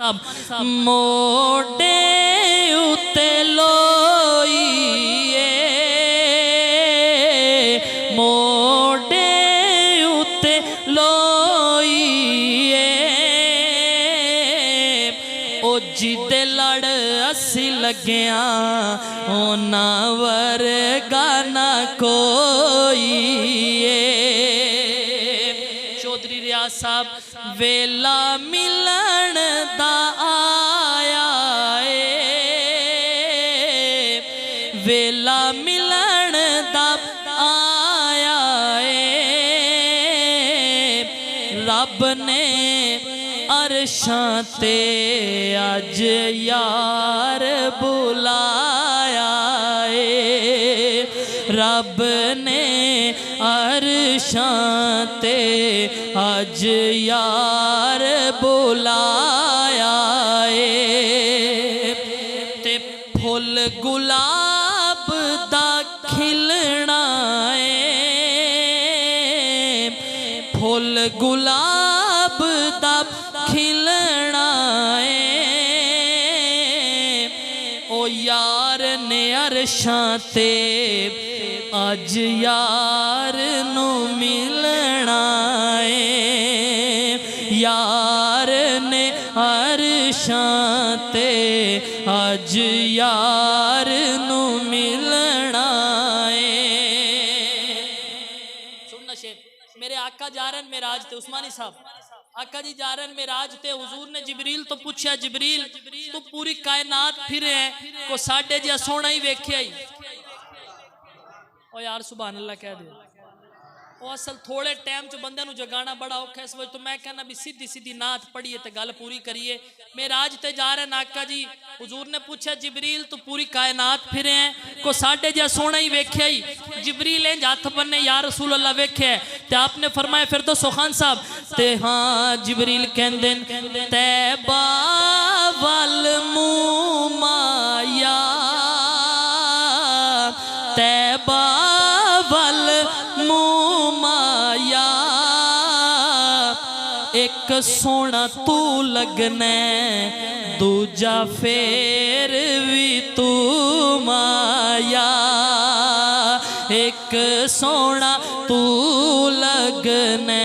मोटे उते लोईए मोटे उते लोईए ओ जिदे लड़ असी लग्या ओना वर्गा ना कोई। चौधरी रियाज साहब वेला मिलन दा आया वेला मिलन दा आया रब ने अरशां ते अज यार बुलाया रब ने अरशां ते अज यार बुलाया ते फुल गुलाब दा खिलना फुल गुलाब दा खिलना ओ यार ने अरशां ते अज यार नू मिलना यार ने अरशां ते अज यार नू मिलना सुनना शेर मेरे आका जा रहे मेराज ते उस्मानी साहब आका जी जा रहे मेराज ते हुजूर ने जिबरील तो पूछा जिबरील तू पूरी कायनात फिरे को साढ़े जिहा सोना ही वेख्या ही ओ यार सुभान अल्लाह कह दे ओ असल थोड़े टाइम च बंदे नू जगाना बड़ा औखा इस वजह तो मैं कहना भी सीधी सीधी नात पढ़िए तो गल पूरी करिए। मेराज ते जा रहे नाका जी हुजूर ने पूछा जिबरील तू पूरी कायनात फिरे हैं को साढ़े जिहा सोना ही वेख्या ही जिबरील इंज हथ बन्ने या रसूल अल्लाह वेख्या ते आपने फरमाया फिर तो सुखान साहब ते हाँ जिबरील कहंदे तैबा वल मुँह माया तैबा वल मुँह माया एक सोना तू लगना दूजा फेर भी तू माया एक सोना तू लगना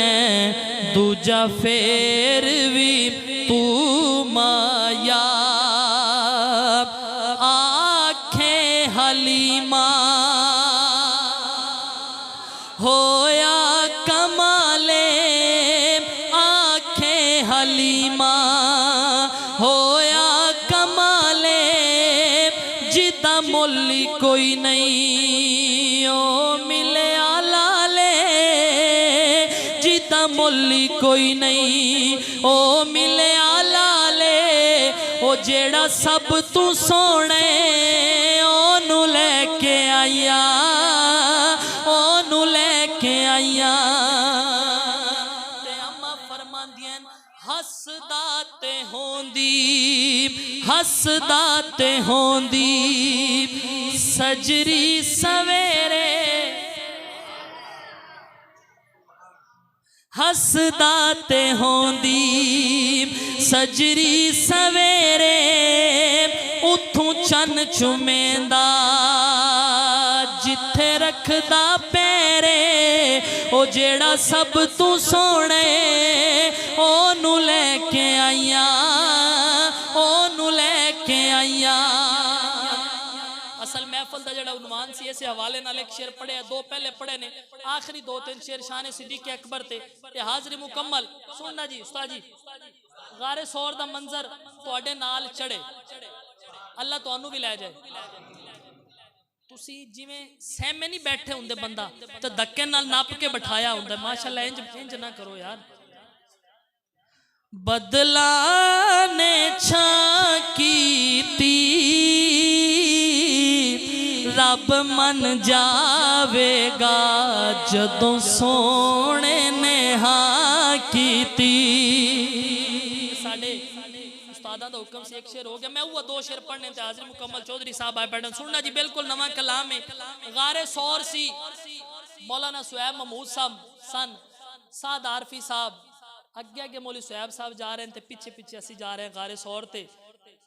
दूजा फेर भी तू माया आँखें हलीमा होया कमाले आँखें हलीमा होया कमाले जिदा मोली कोई नहीं ओ मिले आलाले जिदा मोली कोई नहीं ओ मिले आलाले ओ जेड़ा सब तू सोने ओनू लेके आया ओनू लेके आया ते अम्मा फरमांदियां हसदा ते होंदी सजरी सवेरे हसदा ते होंदी सजरी सवेरे उथों चन चुमेंदा जिथे रखदा पैरे ओ जेड़ा सब तू सोने ओनू लेके आइया ओनू लेके आइया। असल महफल दा जेड़ा उन्वान सी इस हवाले नाल एक शेर पढ़े दो पहले पढ़े ने आखिरी दो तीन शेर शान सिद्दीक अकबर ते हाजरी मुकम्मल सुनना जी उस्ताद जी गारे सौर दा मंजर तुहाडे नाल चढ़े अल्लाह तुहानू भी लै जाए तुसी जिवें सहमे नहीं बैठे होंदे बंदा तो धक्के नाल नाप के बिठाया होंदा माशाअल्लाह इंज ना करो यार बदला ने छां कीती रब मन जावेगा जदों सोने ने हाँ कीती साडे उस्तादा दा हुक्म से एक शेर हो गया मैं वो दो शेर पढ़ने ते हाजिर मुकम्मल चौधरी साहब आए बैठन सुनना जी बिल्कुल नवा कलाम है गारे सौर सी मौलाना सुहैब महमूद साहब सन साद आरफी साहब अगे अगे मौलवी सुहैब साहब जा रहे हैं ते पिछे पिछे असी जा रहे हैं गारे सौर ते।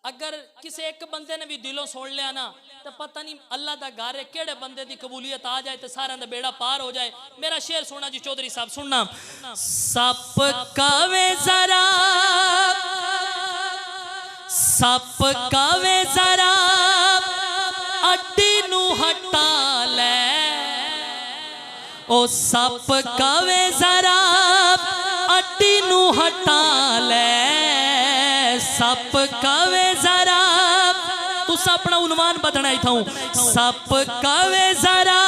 अगर किसी एक बंदे ने भी दिलों सुन लिया ना तो पता नहीं अल्लाह दा घर है केड़े बंदे दी कबूलियत आ जाए तो सारा दा बेड़ा पार हो जाए। मेरा शेर सुना जी चौधरी साहब सुनना। सप कावे जरा सप कावे जरा अड्डी नू हटा ले ओ सप कावे जरा अड्डी नू हटा ले सप कावे जरा तुसा अपना उन्वान बदना ही था। सप कावे जरा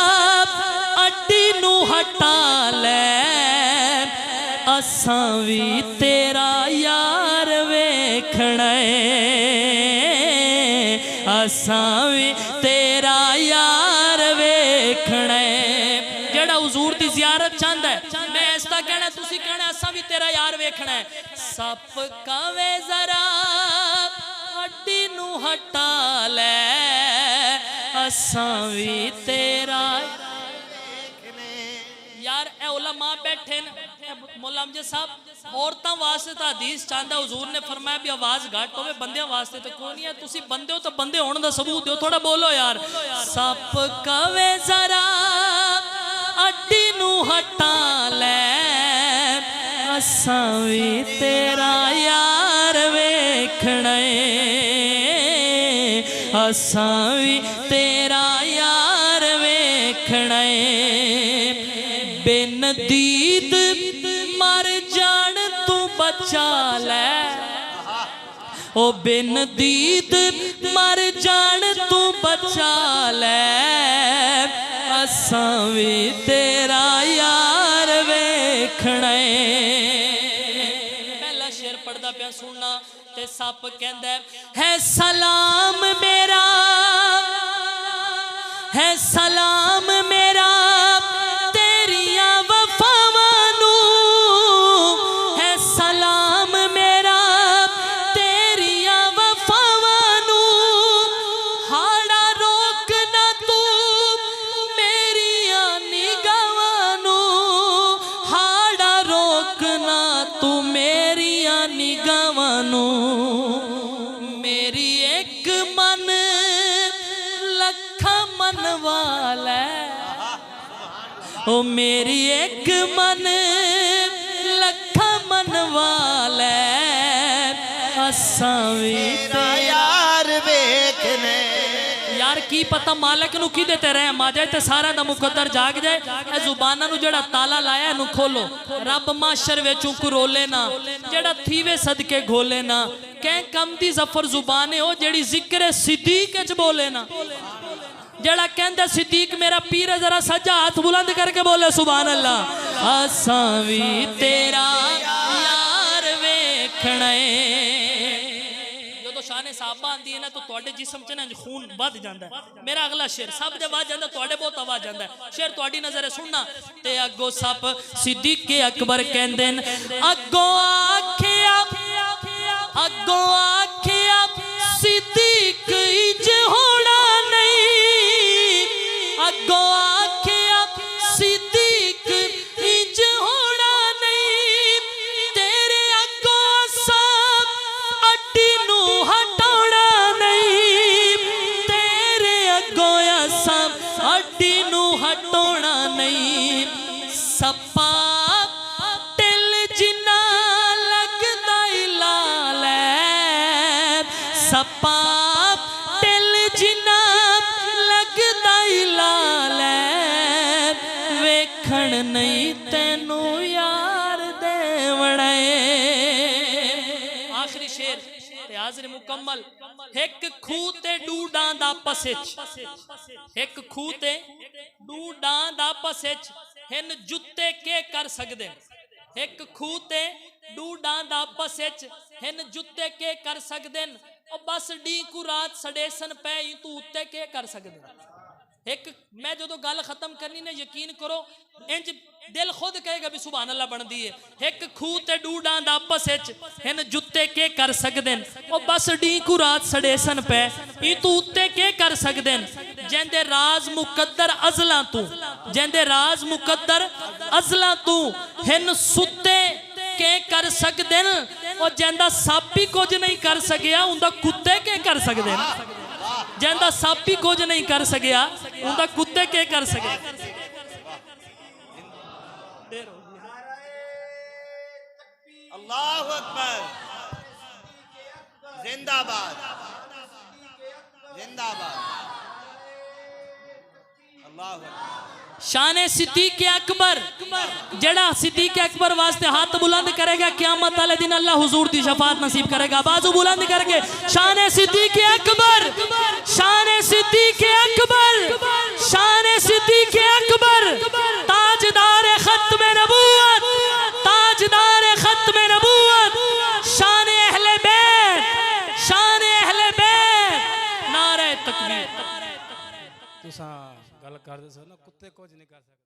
अड्डी नू हटा ले असां भी तेरा यार वेखना असां भी तेरा यार वेखना। जेड़ा हुजूर दी ज़ियारत चाहता है मैं ऐसा कहना तुसी कहना असां भी तेरा यार वेखना है। सप कावे जरा अड्डी नू हटा ले असां भी तेरा यार। ए उलमा बैठे न मौला अमजद साहब औरतां वास्ते तो हदीस चाहता हुजूर ने फरमाया भी आवाज घट होवे बंदियां वास्ते तो कोई नहीं है। तुसी बंदे हो तो बंदे होने दा सबूत दो थोड़ा बोलो यार। सप कावे जरा अड्डी नू हटा ले असां भी तेरा यार वेखना असां भी तेरा यार वेखना। बिन दीद मर जान तू बचा ले ओ बिन दीद मर जान तू बचा ले असां भी तेरा यार वेखना। पहला शेर पढ़दा पिया सुनना ते सप कहंदा है सलाम मेरा है सलाम मेरा तेरिया वफावां नू है सलाम मेरा तेरिया वफावां नू हाड़ा रोक ना तू मेरिया निगाहां नू हाड़ा रोक ना तू मेरिया निगाहां नू। मेरी एक मन लखा मन वाला ओ मेरी एक मन लखा मन वाला असां भी तेरा यार वेखने। यार की पता मालक नू की देते रहे आ जाए तो सारा दा मुकद्दर जाग जाए। ए जुबाना नू जेड़ा ताला लाया इनू खोलो रब माशर विचों कुरोले ना जेड़ा थीवे सदके घोले ना कह कम दी जफर जुबान है ओ जेड़ी जिक्र सिद्दीक च बोले ना जड़ा कहंदा सिद्दीक मेरा पीर है जरा सज्जा हाथ बुलंद करके बोले सुभान अल्लाह। असां भी तेरा यार वेखना जो शाने साहबा आंदी है ना तो तुहाडे जिस्म च ना खून वध जांदा है। मेरा अगला शेर सब दे वध जांदा तुहाडे बहुत आवाज जांदा है। शेर तुहाडी नजर सुनना ते अगो सप सिद्दीक के अकबर कहंदे अगो आखिया अगो आखिया सिद्दीक इज होना नहीं अगो आखिया सिद्दीक इंज होना नहीं तेरे अगो सब अड्डी नू हटाना नहीं तेरे अगो सब अड्डी नू हटाना नहीं। सपा तिल जिन्ना लगदा ही लाल सपा तिल जिन्ना लगदा ही लाल वेखण नहीं तेनू यार देवना। आखिरी शेर ते हाज़िर मुकम्मल। एक खूह ते डूडां दा पसिच एक खूह ते डूडां दा पसिच हिन जुत्ते के कर सकदे। एक खूह ते डूडां दा पसिच हिन जुत्ते के कर सकदे ओ बस डी को रात सडेसन पै तू उत्ते के कर सकदे। एक मैं जो गल खत्म करनी ने यकीन करो इंज दिल खुद कहेगा भी सुभान अल्लाह बनती है। एक खूह ते डूडां दा आपस विच हिन जुत्ते के कर सकदे ओ बस डी को रात सडेसन पै तू उत्ते के कर सकदे। जेंदे राज मुकद्दर अजला तू हिन सुते के कर सकते हैं और जिंदा सप ही कुछ नहीं कर सकिया उनका कुत्ते के कर सकते हैं। जिंदा सप ही कुछ नहीं कर सकिया उनका कुत्ते के कर सके। अल्लाहु अकबर, जिंदाबाद जिंदाबाद, अल्लाहु अकबर। शान सिद्दीक अकबर, जड़ा सिद्दीक अकबर वास्ते हाथ बुलंद करेगा क़यामत वाले दिन अल्लाह हुजूर दी शफात नसीब करेगा। बाजू बुलंद करके शान सिद्दीक अकबर, शान सिद्दीक अकबर, शान सिद्दीक अकबर, ताजदार खत्म नबूवत, ताजदार खत्म नबूवत, शान अहले बैत, शान अहले बैत। नारे तकबीर। तुसा गल कर दे ना कुत्ते कुछ नहीं कर सकते।